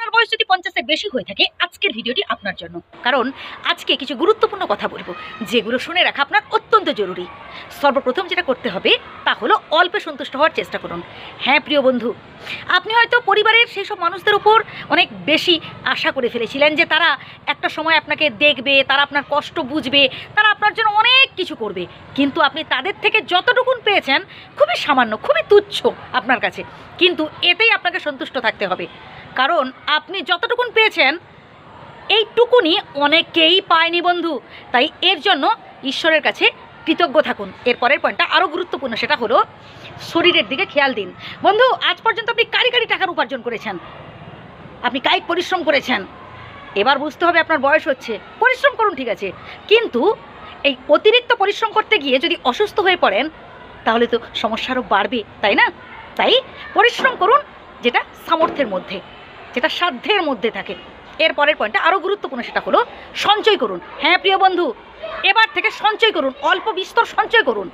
আপনার বয়স যদি 50-এর বেশি হয়ে থাকে আজকের ভিডিওটি আপনার জন্য, কারণ আজকে কিছু গুরুত্বপূর্ণ কথা বলবো যেগুলো শুনে রাখা আপনার অত্যন্ত জরুরি। সর্বপ্রথম যেটা করতে হবে তা হলো অল্পে সন্তুষ্ট হওয়ার চেষ্টা করুন। হ্যাঁ প্রিয় বন্ধু, আপনি হয়তো পরিবারের সেই সব মানুষদের উপর অনেক বেশি আশা করে ফেলেছিলেন যে তারা একটা সময় আপনাকে দেখবে, তারা আপনার কষ্ট বুঝবে, তারা আপনার জন্য অনেক কিছু করবে, কিন্তু আপনি তাদের থেকে যতটুকুন পেয়েছেন খুবই সামান্য, খুবই তুচ্ছ আপনার কাছে। কিন্তু এতেই আপনাকে সন্তুষ্ট থাকতে হবে, কারণ আপনি যতটুকুন পেয়েছেন এইটুকুনি অনেকেই পায়নি বন্ধু। তাই এর জন্য ঈশ্বরের কাছে কৃতজ্ঞ থাকুন। এরপরের পয়েন্টটা আরও গুরুত্বপূর্ণ, সেটা হলো শরীরের দিকে খেয়াল দিন। বন্ধু, আজ পর্যন্ত আপনি কারি টাকার উপার্জন করেছেন, আপনি কায়িক পরিশ্রম করেছেন, এবার বুঝতে হবে আপনার বয়স হচ্ছে। পরিশ্রম করুন ঠিক আছে, কিন্তু এই অতিরিক্ত পরিশ্রম করতে গিয়ে যদি অসুস্থ হয়ে পড়েন তাহলে তো সমস্যা আরও বাড়বে, তাই না? তাই পরিশ্রম করুন যেটা সামর্থ্যের মধ্যে, যেটা সাধ্যের মধ্যে থাকে। এরপরের পয়েন্টটা আরও গুরুত্বপূর্ণ, সেটা হলো সঞ্চয় করুন। হ্যাঁ প্রিয় বন্ধু, এবার থেকে সঞ্চয় করুন, অল্প বিস্তর সঞ্চয় করুন।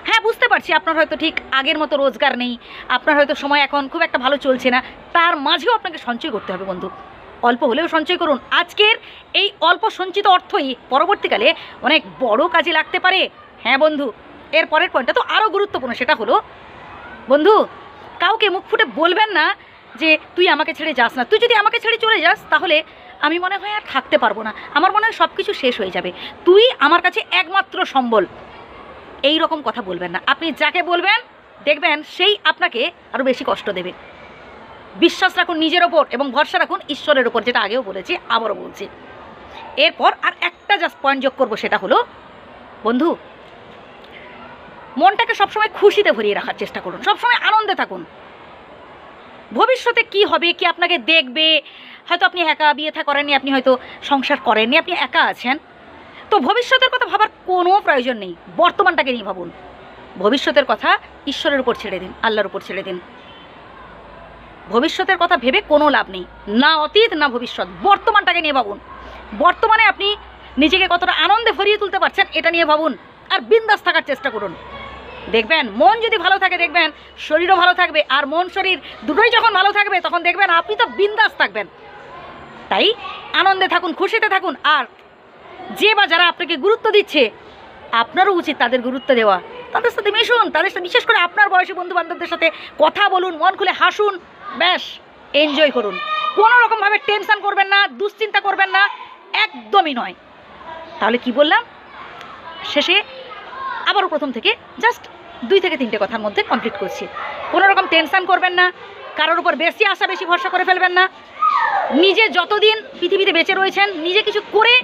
হ্যাঁ বুঝতে পারছি আপনার হয়তো ঠিক আগের মতো রোজগার নেই, আপনার হয়তো সময় এখন খুব একটা ভালো চলছে না, তার মাঝেও আপনাকে সঞ্চয় করতে হবে বন্ধু। অল্প হলেও সঞ্চয় করুন। আজকের এই অল্প সঞ্চিত অর্থই পরবর্তীকালে অনেক বড় কাজে লাগতে পারে। হ্যাঁ বন্ধু, এর পরের পয়েন্টটা তো আরও গুরুত্বপূর্ণ, সেটা হলো বন্ধু কাউকে মুখ ফুটে বলবেন না যে তুই আমাকে ছেড়ে যাস না। তুই যদি আমাকে ছেড়ে চলে যাস তাহলে আমি মনে হয় আর থাকতে পারবো না, আমার মনে হয় সব কিছু শেষ হয়ে যাবে, তুই আমার কাছে একমাত্র সম্বল। এই রকম কথা বলবেন না। আপনি যাকে বলবেন দেখবেন সেই আপনাকে আরও বেশি কষ্ট দেবে। বিশ্বাস রাখুন নিজের ওপর এবং ভরসা রাখুন ঈশ্বরের ওপর, যেটা আগেও বলেছি আবারও বলছি। এরপর আর একটা জাস্ট পয়েন্ট যোগ করবো, সেটা হলো বন্ধু মনটাকে সবসময় খুশিতে ভরিয়ে রাখার চেষ্টা করুন, সবসময় আনন্দে থাকুন। ভবিষ্যতে কি হবে, কি আপনাকে দেখবে, হয়তো আপনি একা বিয়ে থা করেননি, আপনি হয়তো সংসার করেননি, আপনি একা আছেন, তো ভবিষ্যতের কথা ভাবার কোনো প্রয়োজন নেই, বর্তমানটাকে নিয়ে ভাবুন। ভবিষ্যতের কথা ঈশ্বরের উপর ছেড়ে দিন, আল্লাহর উপর ছেড়ে দিন। ভবিষ্যতের কথা ভেবে কোনো লাভ নেই, না অতীত না ভবিষ্যৎ, বর্তমানটাকে নিয়ে ভাবুন। বর্তমানে আপনি নিজেকে কতটা আনন্দে ভরিয়ে তুলতে পারছেন এটা নিয়ে ভাবুন, আর বিন্দাস থাকার চেষ্টা করুন। দেখবেন মন যদি ভালো থাকে দেখবেন শরীরও ভালো থাকবে, আর মন শরীর দুটোই যখন ভালো থাকবে তখন দেখবেন আপনি তো বিন্দাস থাকবেন। তাই আনন্দে থাকুন, খুশিতে থাকুন, আর যে বা যারা আপনাকে গুরুত্ব দিচ্ছে আপনারও উচিত তাদের গুরুত্ব দেওয়া। তাদের সাথে মিশুন, তাদের সাথে বিশেষ করে আপনার বয়সী বন্ধু বান্ধবদের সাথে কথা বলুন, মন খুলে হাসুন, ব্যাস এনজয় করুন। কোনো রকমভাবে টেনশন করবেন না, দুশ্চিন্তা করবেন না, একদমই নয়। তাহলে কি বললাম? শেষে আবারও প্রথম থেকে জাস্ট 2 থেকে 3টে কথার মধ্যে কমপ্লিট করছি। কোনো রকম টেনশন করবেন না, কারোর উপর বেশি আশা বেশি ভরসা করে ফেলবেন না। নিজে যতদিন পৃথিবীতে বেঁচে রয়েছেন নিজে কিছু করে